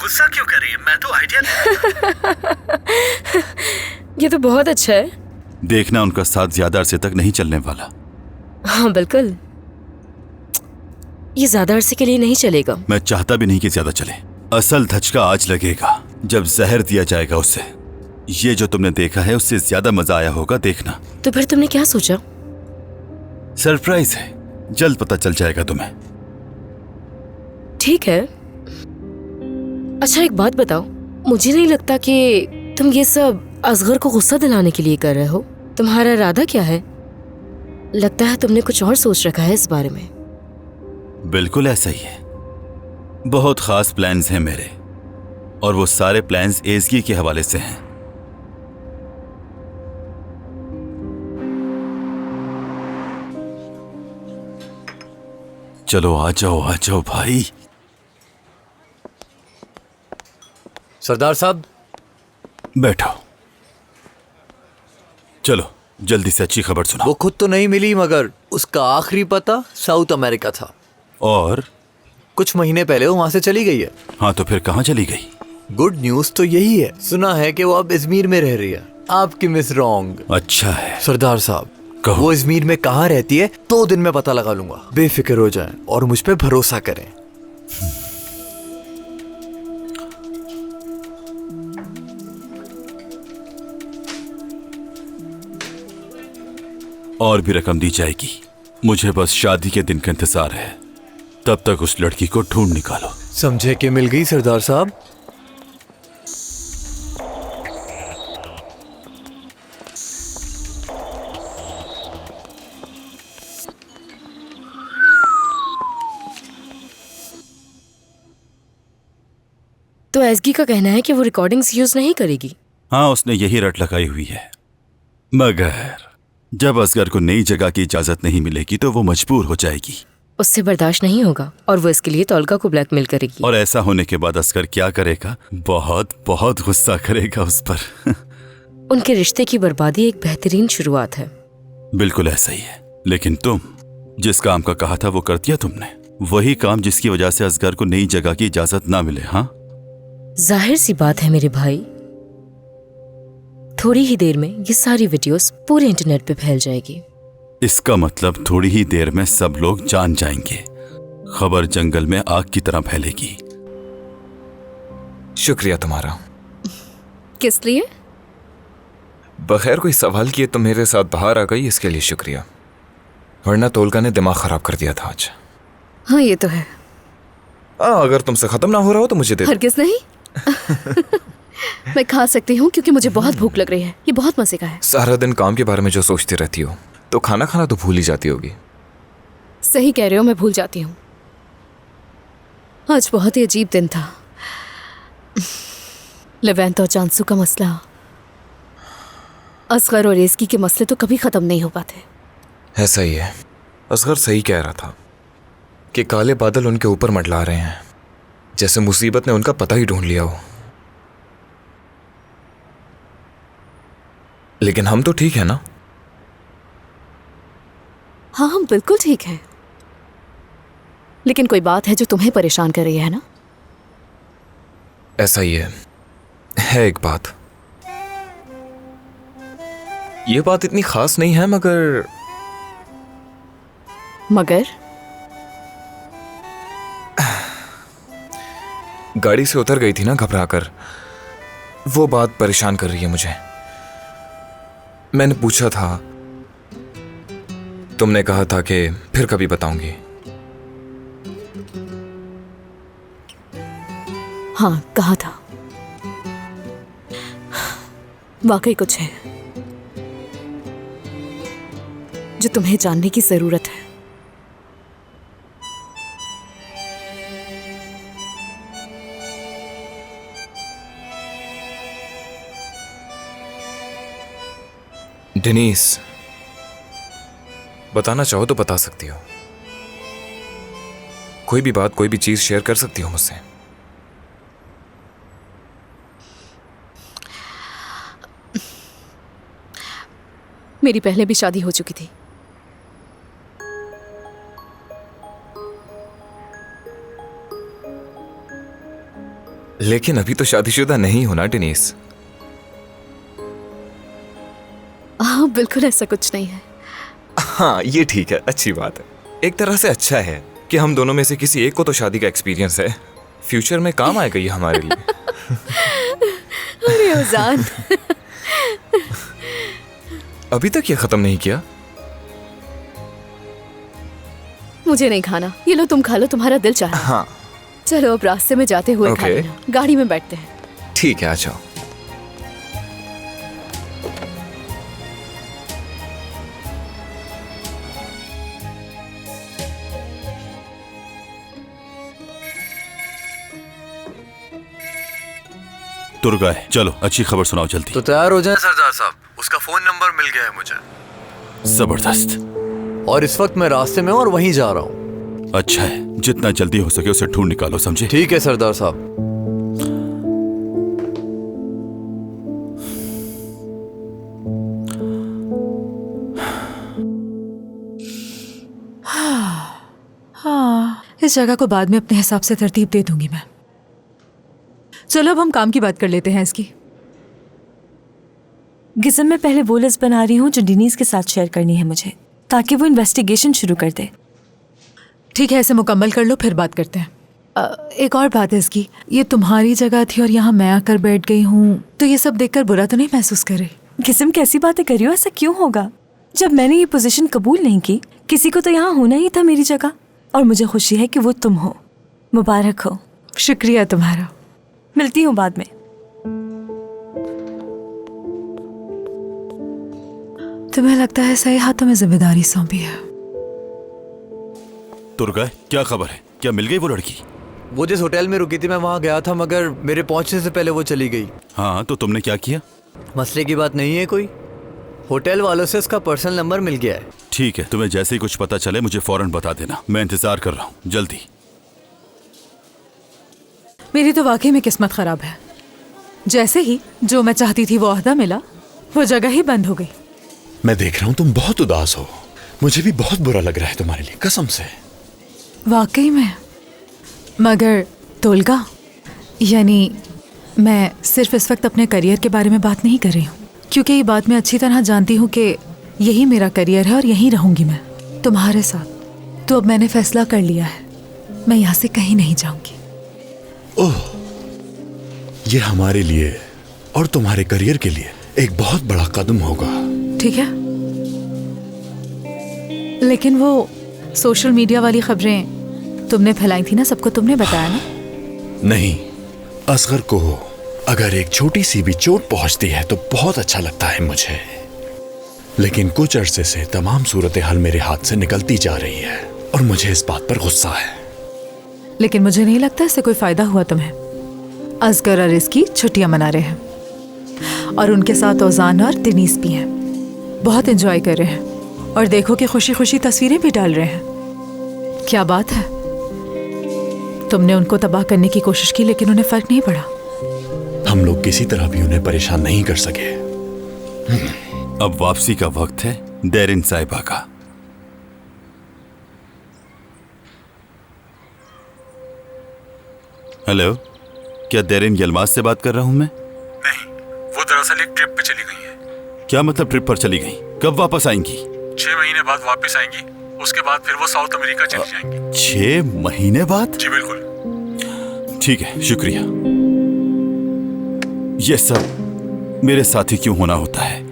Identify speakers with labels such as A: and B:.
A: गुस्सा क्यों कर रही है? मैं तो आइडिया
B: ये तो बहुत अच्छा है।
C: देखना उनका साथ ज्यादा अरसे तक नहीं चलने वाला।
B: हाँ बिल्कुल, ये ज्यादा अरसे के लिए नहीं चलेगा।
C: मैं चाहता भी नहीं कि ज्यादा चले। असल धचका आज लगेगा जब जहर दिया जाएगा उसे। ये जो तुमने देखा है उससे ज्यादा मजा आया होगा, देखना।
B: तो फिर तुमने क्या सोचा?
C: सरप्राइज है, जल्द पता चल जाएगा तुम्हें।
B: ठीक है। अच्छा एक बात बताओ, मुझे नहीं लगता कि तुम ये सब असगर को गुस्सा दिलाने के लिए कर रहे हो। तुम्हारा इरादा क्या है? लगता है तुमने कुछ और सोच रखा है इस बारे में।
C: बिल्कुल ऐसा ही है। बहुत खास प्लान्स हैं मेरे, और वो सारे प्लान्स एजगी के हवाले से हैं। चलो आ जाओ भाई।
D: सरदार साहब,
C: बैठो। चलो जल्दी से अच्छी खबर सुनाओ।
D: वो खुद तो नहीं मिली, मगर उसका आखिरी पता साउथ अमेरिका था।
C: और
D: कुछ महीने पहले वो वहां से चली गई है।
C: हाँ, तो फिर कहाँ चली गई?
D: गुड न्यूज तो यही है, सुना है कि वो अब इजमीर में रह रही है। आपकी मिस रॉन्ग।
C: अच्छा है।
D: सरदार साहब,
C: कहो।
D: वो इजमीर में कहाँ रहती है 2 दिन में पता लगा लूंगा। बेफिक्र हो जाएं और मुझ पे भरोसा करें।
C: और भी रकम दी जाएगी। मुझे बस शादी के दिन का इंतजार है। तब तक उस लड़की को ढूंढ निकालो।
D: समझे कि मिल गई सरदार साहब।
B: तो एसगी का कहना है कि वो रिकॉर्डिंग्स यूज नहीं करेगी।
C: हाँ, उसने यही रट लगाई हुई है। मगर जब असगर को नई जगह की इजाजत नहीं मिलेगी तो वो मजबूर हो जाएगी।
B: उससे बर्दाश्त नहीं होगा और वो इसके लिए तौलका को ब्लैकमेल करेगी।
C: और ऐसा होने के बाद असगर क्या करेगा? बहुत बहुत गुस्सा करेगा उस पर।
B: उनके रिश्ते की बर्बादी एक बेहतरीन शुरुआत है।
C: बिल्कुल ऐसा ही है। लेकिन तुम जिस काम का कहा था वो कर दिया तुमने। वही काम जिसकी वजह से असगर को नई जगह की इजाजत ना मिले। हाँ,
B: जाहिर सी बात है मेरे भाई, थोड़ी ही देर में ये सारी वीडियोस पूरे इंटरनेट पे फैल जाएगी।
C: इसका मतलब थोड़ी ही देर में सब लोग जान जाएंगे। खबर जंगल में आग की तरह फैलेगी।
E: शुक्रिया तुम्हारा।
B: किस लिए?
E: बगैर कोई सवाल किए तुम मेरे साथ बाहर आ गई, इसके लिए शुक्रिया। वरना तोलका ने दिमाग खराब कर दिया था आज।
B: हाँ ये तो है।
E: अगर तुमसे खत्म ना हो रहा हो तो मुझे दे दो।
F: हरगिज़ नहीं। मैं खा सकती हूँ क्योंकि मुझे बहुत भूख लग रही है। ये बहुत मजे का है।
E: सारा दिन काम के बारे में जो सोचती रहती हो, तो खाना खाना तो भूल ही जाती होगी।
F: सही कह रहे हो, मैं भूल जाती हूँ। आज बहुत ही अजीब दिन था। लेवेंट और चांसू का मसला, असगर और एस्की के मसले तो कभी खत्म नहीं हो पाते।
E: ऐसा ही है। असगर सही कह रहा था कि काले बादल उनके ऊपर मंडला रहे हैं, जैसे मुसीबत ने उनका पता ही ढूंढ लिया हो। लेकिन हम तो ठीक है ना?
F: हाँ, हम बिल्कुल ठीक हैं। लेकिन कोई बात है जो तुम्हें परेशान कर रही है ना?
E: ऐसा ही है एक बात। ये बात इतनी खास नहीं है, मगर गाड़ी से उतर गई थी ना घबराकर, वो बात परेशान कर रही है मुझे। मैंने पूछा था, तुमने कहा था कि फिर कभी बताऊंगी।
F: हाँ, कहा था। वाकई कुछ है जो तुम्हें जानने की जरूरत है।
E: डेनीस, बताना चाहो तो बता सकती हो। कोई भी बात, कोई भी चीज शेयर कर सकती हो मुझसे।
F: मेरी पहले भी शादी हो चुकी थी।
E: लेकिन अभी तो शादीशुदा नहीं होना डेनिस।
F: हाँ बिल्कुल ऐसा कुछ नहीं है।
E: हाँ ये ठीक है, अच्छी बात है। एक तरह से अच्छा है कि हम दोनों में से किसी एक को तो शादी का एक्सपीरियंस है। फ्यूचर में काम आएगा ये हमारे लिए।
F: अरे अजान।
E: अभी तक ये खत्म नहीं किया?
F: मुझे नहीं खाना, ये लो तुम खा लो, तुम्हारा दिल चाहे।
E: हाँ
F: चलो अब रास्ते में जाते हुए खा
E: Okay.
F: लेना। गाड़ी में बैठते हैं।
E: ठीक है, आ जाओ।
C: तुर्गाए, चलो अच्छी खबर सुनाओ जल्दी।
D: तो तैयार हो जाए सरदार साहब, उसका फोन नंबर मिल गया है मुझे।
C: जबरदस्त।
D: और इस वक्त मैं रास्ते में हूं और वहीं जा रहा हूँ।
C: अच्छा है, जितना जल्दी हो सके उसे ढूंढ निकालो, समझे?
D: ठीक है सरदार साहब।
G: हाँ, इस जगह को बाद में अपने हिसाब से तरतीब दे दूंगी मैं। चलो अब हम काम की बात कर लेते हैं इसकी।
H: गिज़म मैं पहले वो लिस्ट बना रही हूँ जो डेनिस के साथ शेयर करनी है मुझे, ताकि वो इन्वेस्टिगेशन शुरू कर दे।
G: ठीक है, ऐसे मुकम्मल कर लो, फिर बात करते हैं। एक और बात है इसकी, ये तुम्हारी जगह थी और यहाँ मैं आकर बैठ गई हूँ, तो ये सब देखकर बुरा तो नहीं महसूस करे?
H: गिज़म कैसी बातें कर रही हो, ऐसा क्यों होगा? जब मैंने ये पोजीशन कबूल नहीं की, किसी को तो यहाँ होना ही था मेरी जगह, और मुझे खुशी है कि वो तुम हो। मुबारक हो।
G: शुक्रिया तुम्हारा।
H: मिलती हूँ बाद में।
G: तुम्हें लगता है सही हाथों में जिम्मेदारी सौंपी है।
C: तुर्गाए, क्या खबर है? क्या मिल गई वो लड़की?
D: वो जिस होटल में रुकी थी मैं वहां गया था, मगर मेरे पहुंचने से पहले वो चली गई।
C: हाँ, तो तुमने क्या किया?
D: मसले की बात नहीं है कोई, होटल वालों से उसका पर्सनल नंबर मिल गया है।
C: ठीक है, तुम्हें जैसे ही कुछ पता चले मुझे फौरन बता देना, मैं इंतजार कर रहा हूँ, जल्दी।
G: मेरी तो वाकई में किस्मत खराब है। जैसे ही जो मैं चाहती थी वो ओहदा मिला, वो जगह ही बंद हो गई।
I: मैं देख रहा हूँ तुम बहुत उदास हो, मुझे भी बहुत बुरा लग रहा है तुम्हारे लिए, कसम से।
G: वाकई में। मगर तोलगा, यानी मैं सिर्फ इस वक्त अपने करियर के बारे में बात नहीं कर रही हूँ, क्योंकि ये बात मैं अच्छी तरह जानती हूँ कि यही मेरा करियर है और यहीं रहूंगी मैं तुम्हारे साथ। तो अब मैंने फैसला कर लिया है, मैं यहाँ से कहीं नहीं जाऊंगी।
I: ओह, ये हमारे लिए और तुम्हारे करियर के लिए एक बहुत बड़ा कदम होगा।
G: ठीक है, लेकिन वो सोशल मीडिया वाली खबरें तुमने फैलाई थी ना, सबको तुमने बताया ना?
I: नहीं, असगर को अगर एक छोटी सी भी चोट पहुंचती है तो बहुत अच्छा लगता है मुझे, लेकिन कुछ अरसे से तमाम सूरत हाल मेरे हाथ से निकलती जा रही है और मुझे इस बात पर गुस्सा है।
G: लेकिन मुझे नहीं लगता इससे कोई फायदा हुआ तुम्हें। असगर और इसकी छुट्टियां मना रहे हैं और उनके साथ ओजान और डेनिस भी हैं, बहुत एंजॉय कर रहे हैं और देखो कि खुशी खुशी तस्वीरें भी डाल रहे हैं। क्या बात है, तुमने उनको तबाह करने की कोशिश की लेकिन उन्हें फर्क नहीं पड़ा।
I: हम लोग किसी तरह भी उन्हें परेशान नहीं कर सके।
C: अब वापसी का वक्त है डेरिन साहिबा का। हेलो, क्या डेरिन यलमाज से बात कर रहा हूं मैं?
A: नहीं, वो दरअसल एक ट्रिप पे चली गई है।
C: क्या मतलब ट्रिप पर चली गई? कब वापस आएंगी?
A: 6 महीने बाद वापस आएंगी, उसके बाद फिर वो साउथ अमेरिका चली जाएंगी।
C: 6 महीने बाद?
A: जी बिल्कुल।
C: ठीक है, शुक्रिया। ये सब मेरे साथ ही क्यों होना होता है?